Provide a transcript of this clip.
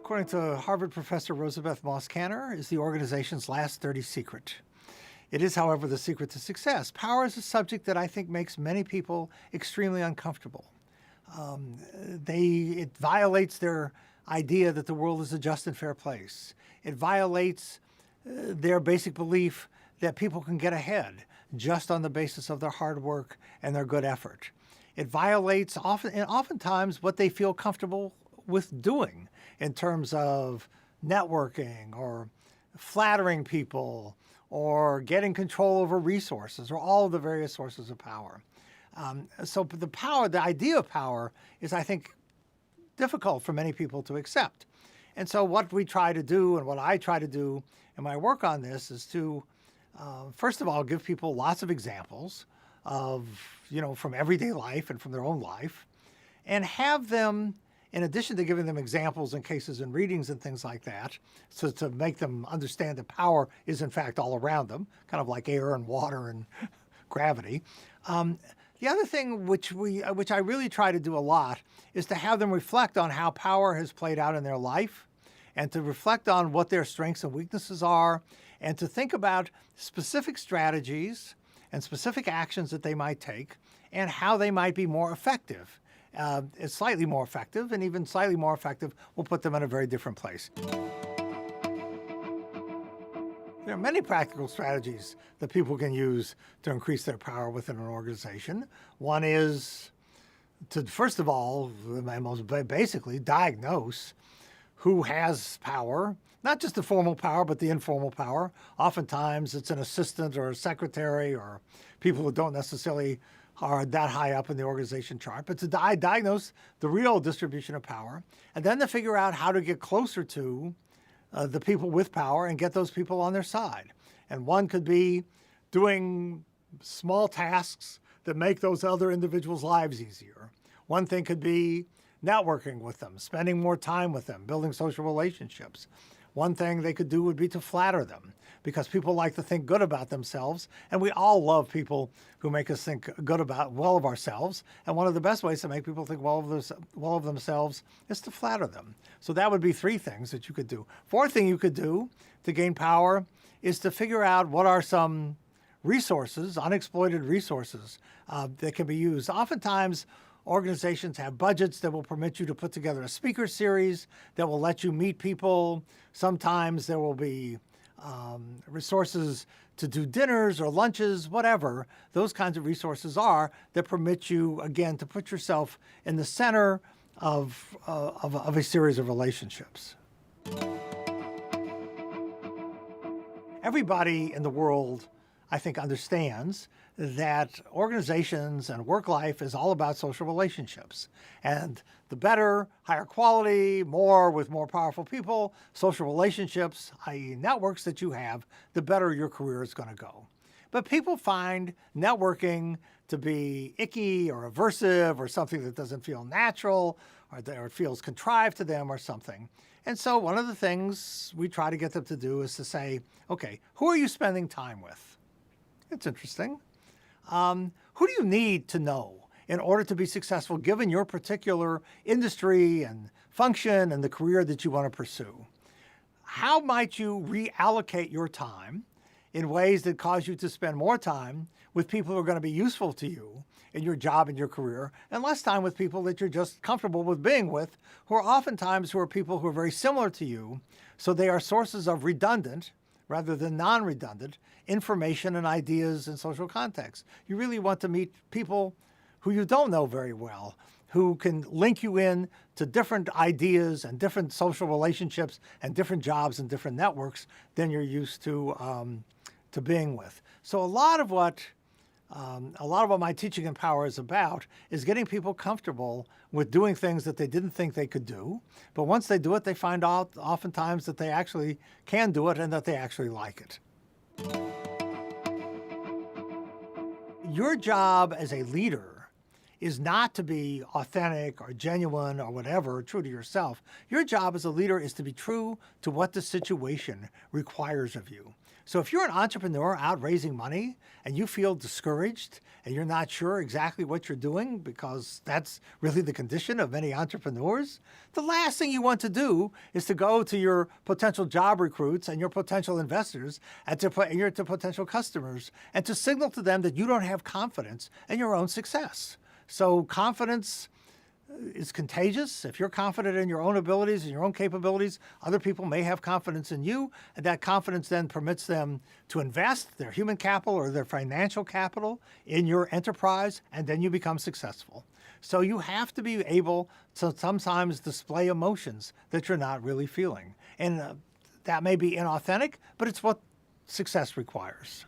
According to Harvard professor Rosabeth Moss-Kanner, is the organization's last dirty secret. It is, however, the secret to success. Power is a subject that I think makes many people extremely uncomfortable. It violates their idea that the world is a just and fair place. It violates their basic belief that people can get ahead just on the basis of their hard work and their good effort. It violates oftentimes what they feel comfortable with doing in terms of networking or flattering people or getting control over resources or all of the various sources of power. So the idea of power is, I think, difficult for many people to accept. And so what we try to do and what I try to do in my work on this is to, first of all, give people lots of examples of, from everyday life and from their own life, and have them, in addition to giving them examples and cases and readings and things like that, so to make them understand that power is in fact all around them, kind of like air and water and gravity. The other thing which I really try to do a lot is to have them reflect on how power has played out in their life, and to reflect on what their strengths and weaknesses are, and to think about specific strategies and specific actions that they might take and how they might be more effective. It's slightly more effective, and even slightly more effective will put them in a very different place. There are many practical strategies that people can use to increase their power within an organization. One is to, first of all, and most basically, diagnose who has power, not just the formal power, but the informal power. Oftentimes it's an assistant or a secretary or people who don't necessarily are that high up in the organization chart, but to diagnose the real distribution of power, and then to figure out how to get closer to the people with power and get those people on their side. And one could be doing small tasks that make those other individuals' lives easier. One thing could be networking with them, spending more time with them, building social relationships. One thing they could do would be to flatter them, because people like to think good about themselves, and we all love people who make us think well of ourselves. And one of the best ways to make people think well of themselves is to flatter them. So that would be three things that you could do. Fourth thing you could do to gain power is to figure out what are some resources, unexploited resources that can be used. Oftentimes, organizations have budgets that will permit you to put together a speaker series that will let you meet people. Sometimes there will be resources to do dinners or lunches, whatever those kinds of resources are that permit you, again, to put yourself in the center of a series of relationships. Everybody in the world, I think, understands that organizations and work life is all about social relationships. And the better, higher quality, with more powerful people, social relationships, i.e. networks that you have, the better your career is going to go. But people find networking to be icky or aversive or something that doesn't feel natural or it feels contrived to them or something. And so one of the things we try to get them to do is to say, okay, who are you spending time with? It's interesting. Who do you need to know in order to be successful given your particular industry and function and the career that you want to pursue? How might you reallocate your time in ways that cause you to spend more time with people who are going to be useful to you in your job and your career, and less time with people that you're just comfortable with being with, who are people who are very similar to you, so they are sources of redundant rather than non-redundant information and ideas in social contexts. You really want to meet people who you don't know very well, who can link you in to different ideas and different social relationships and different jobs and different networks than you're used to being with. So a lot of what my teaching in power is about is getting people comfortable with doing things that they didn't think they could do. But once they do it, they find out oftentimes that they actually can do it and that they actually like it. Your job as a leader is not to be authentic or genuine or whatever, true to yourself. Your job as a leader is to be true to what the situation requires of you. So if you're an entrepreneur out raising money and you feel discouraged and you're not sure exactly what you're doing, because that's really the condition of many entrepreneurs, the last thing you want to do is to go to your potential job recruits and your potential investors and your potential customers and to signal to them that you don't have confidence in your own success. So confidence is contagious. If you're confident in your own abilities and your own capabilities, other people may have confidence in you, and that confidence then permits them to invest their human capital or their financial capital in your enterprise, and then you become successful. So you have to be able to sometimes display emotions that you're not really feeling. And that may be inauthentic, but it's what success requires.